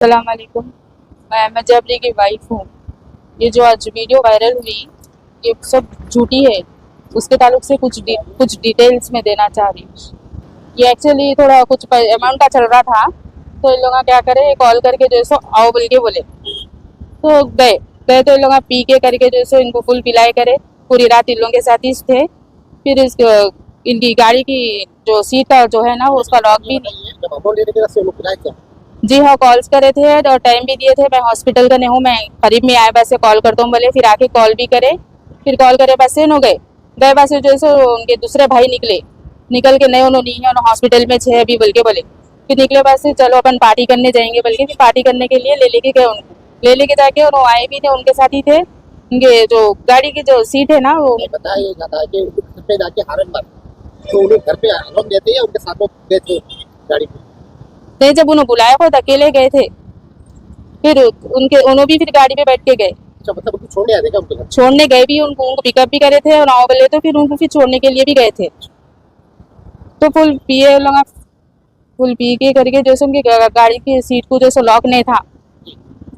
अस्सलाम वालेकुम। मैं अहमद जाबरी की वाइफ हूँ। ये जो आज वीडियो वायरल हुई ये सब झूठी है। उसके ताल्लुक से कुछ डिटेल्स में देना चाह रही हूँ। ये एक्चुअली थोड़ा कुछ अमाउंट का चल रहा था, तो इन लोग क्या करे, कॉल करके जो है सो आओ बोल के बोले, तो गए गए तो इन लोग पी के करके जो है सो इनको फुल पिलाए करे। पूरी रात इन लोगों के साथ ही थे। फिर इनकी गाड़ी की जो सीट का जो है ना वो उसका लॉक भी नहीं। जी हाँ, कॉल्स करे थे और टाइम भी दिए थे। मैं हॉस्पिटल का नहीं हूँ, मैं करीब में आए बस से कॉल करता हूँ बोले, फिर आके कॉल भी करे। फिर कॉल करे बस से न गए बस से जो है उनके दूसरे भाई निकल के नहीं उन्होंने हॉस्पिटल में छे अभी बोल के बोले। फिर निकले बस से, चलो अपन पार्टी करने जाएंगे बोल के फिर पार्टी करने के लिए ले लेके गए उनको। ले लेके जाके और वो आए भी थे, उनके साथ ही थे। उनके जो गाड़ी की जो सीट है ना वो बताया जाता है कि घर पे जाके हारन मार तो उन्हें घर पे आराम देते हैं, उनके साथ में गए थे गाड़ी में। नहीं, जब उन्हें बुलाया खुद अकेले गए थे। फिर उन्होंने भी फिर गाड़ी में बैठ के गए। अच्छा, मतलब उनको छोड़ने आए थे क्या? उनके घर छोड़ने गए भी, उनको पिकअप भी करे थे और आओ बोले तो फिर उनको फिर छोड़ने के लिए भी गए थे। तो फुल पी के करके जैसे उनकी गाड़ी की सीट को जैसे लॉक नहीं था,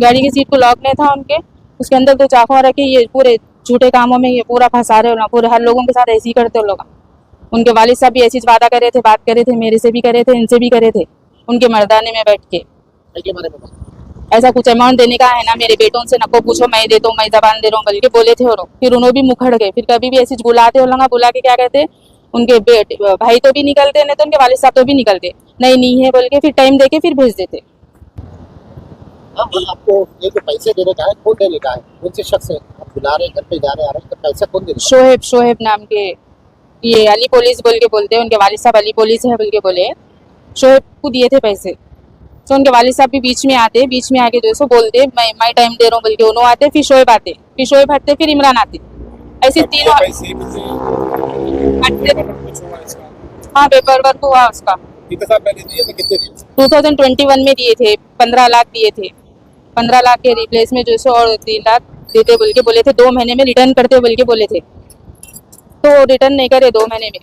गाड़ी की सीट को लॉक नहीं था उनके, उसके अंदर तो चाकू रखे। ये पूरे झूठे कामों में ये पूरा फंसा रहे हो ना, पूरे हर लोगों के साथ ऐसे ही करते हो लोग। उनके वालिद साहब भी ऐसी वादा करे थे, बात करे थे, मेरे से भी करे थे, इनसे भी करे थे, उनके मर्दाने में बैठ के। ऐसा कुछ अमाउंट देने का है ना, मेरे बेटों से नको पूछो, मैं देता हूँ, मैं जबान दे रहा हूँ बल्कि बोले थे। और फिर उन्होंने भी मुखड़ गए। फिर कभी भी ऐसी बुलाते हो लोग, बुला के क्या कहते, उनके भाई तो भी निकलते, नहीं तो उनके वालिद साहब तो भी निकलते, नहीं है बोल के फिर टाइम देके फिर भेज देते। आपको ये जो पैसे देने का है, कौन देने का है? कौन से शख्स है? आप बुला रहे, घर पे जा रहे, आ रहे, तो पैसा कौन देने का? शोहेब नाम के, ये अली पुलिस बोल के बोलते हैं, उनके वालिद साहब अली पुलिस है बोल के बोले। शोहेब को दिए थे पैसे। तो उनके वालिद साहब भी बीच में आते, बीच में आके जो सो बोलते मैं टाइम दे रहा हूँ बोल के उन्होंने आते, फिर शोएब आते, फिर शोएब हटते, फिर इमरान आते, ऐसे तीनों। हाँ, पेपर वर्क हुआ उसका। कितने साल पहले दिए थे? कितने दिए? 2021 में दिए थे, 15 लाख दिए थे। 15 लाख के रिप्लेस में जो सो और 3 लाख देते बोल के बोले थे, 2 महीने में रिटर्न करते बोल के बोले थे, तो रिटर्न नहीं करे 2 महीने में।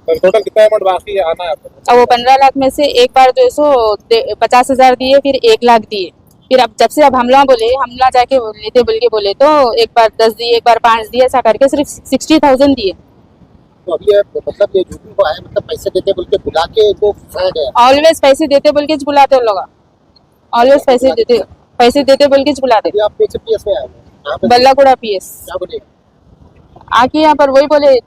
टोटल कितना अमाउंट बाकी आना है आपको? अब वो 15 लाख में से एक बार जो सो 50,000 दिए, फिर 1 लाख दिए। फिर अब जब से अब हमला जाके लेते बोल के बोले, तो एक बार 10 दिए, एक बार 5 दिए, ऐसा करके सिर्फ 60,000 दिए। तो अभी मतलब ये झूठी को आए, मतलब पैसे देते बोल के बुला के इनको फंसाया गया। ऑलवेज पैसे देते बोल के बुलाते लोग, ऑलवेज पैसे देते बोल के बुलाते। आप पीएस में आए? बल्लाकुड़ा पीएस क्या बोले? आके यहाँ पर वही बोले,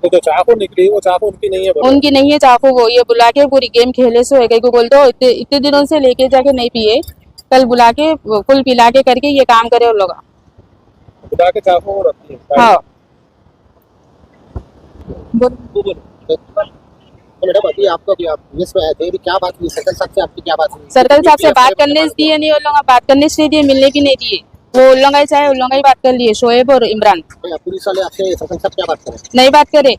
तो चाकू निकली, वो चाकू उनकी नहीं है? उनकी नहीं है चाकू, वो ये बुला के पूरी गेम खेले सो है को बोल दो। इतने दिनों से लेके जाके नहीं पिए, कल बुला के फुल पिला के करके ये काम करे उन लोग। बुला के चाकू रखती है। हाँ, मैडम अभी आपको आप पुलिस में आए थे, क्या बात हुई? सर्कल साहब से आपकी क्या बात हुई? सर्कल साहब से बात करने दिए नहीं, उन लोग बात करने से दिए, मिलने भी नहीं दिए। वो उन लोग चाहे उन लोग ही बात कर लिए, शोएब और इमरान। पुलिस वाले आपसे सर्कल साहब क्या बात करें? नहीं बात करे,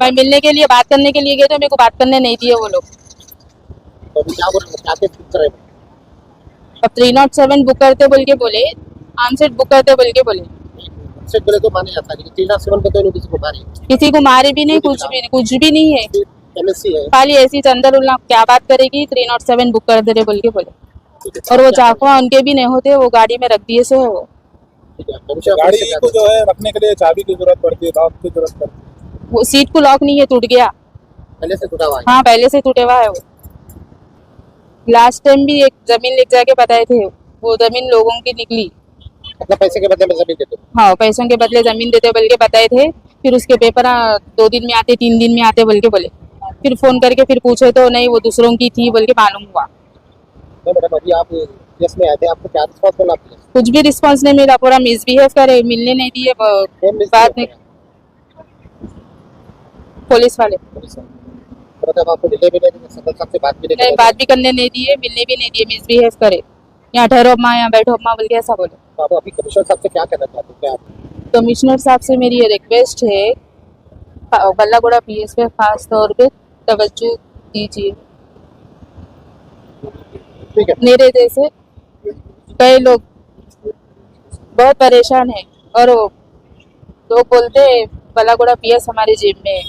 मैं मिलने के लिए बात करने के लिए गए तो मेरे को बात करने नहीं दिए वो लोग। तो अभी क्या बोल रहे? अब 307 बुक करते बोल के बोले, आमसेट बुक करते बोल के बोले। से बोले तो माने जाता है, लेकिन 307 को तो किसी को मारे, किसी को मारे भी नहीं, कुछ भी नहीं है। एमएससी है खाली ऐसी अंदर उन लोग क्या बात करेगी, 307 बुक कर दे रहे बोल के बोले। और वो चाकू उनके भी नहीं होते, वो गाड़ी में रख दिए सो है। वो गाड़ी को जो है रखने के लिए चाबी की जरूरत पड़ती है, लॉक की जरूरत पड़ती है। वो सीट को लॉक नहीं है, टूट गया, पहले से टूटा हुआ है। हाँ, पहले से टूटे हुआ है वो। लास्ट टाइम भी एक जमीन ले जाके बताए थे, वो जमीन लोगों की निकली। मतलब पैसे के बदले में जमीन देते? हाँ, पैसों के बदले जमीन देते बोल के बताए थे। फिर उसके पेपर 2 दिन में आते, 3 दिन में आते बोल के बोले। फिर फोन करके फिर पूछे तो नहीं, वो दूसरों की थी बोल के मालूम हुआ। तो मैडम अभी आप केस में आए थे, आपको क्या रिस्पॉन्स मिला? कुछ भी रिस्पॉन्स नहीं मिला, पूरा मिसबिहेव करे, मिलने नहीं दिए, बात नहीं। पुलिस वाले मतलब आपको मिलने भी नहीं दिए, सर्कल साहब से बात भी नहीं, बात भी करने नहीं दिए, मिलने भी नहीं दिए, मिसबिहेव करे। यहाँ ठहरो अम्मा, यहाँ बैठो अम्मा बोल के ऐसा बोले। तो आप अभी कमिश्नर साहब से क्या कहना चाहते हैं? क्या कमिश्नर साहब से मेरी ये रिक्वेस्ट है, बल्लाकुड़ा पीएस पे खास तौर पे तवज्जो दीजिए। ठीक है। मेरे जैसे कई लोग बहुत परेशान हैं और लोग बोलते बल्लाकुड़ा पीएस हमारे जेब में है।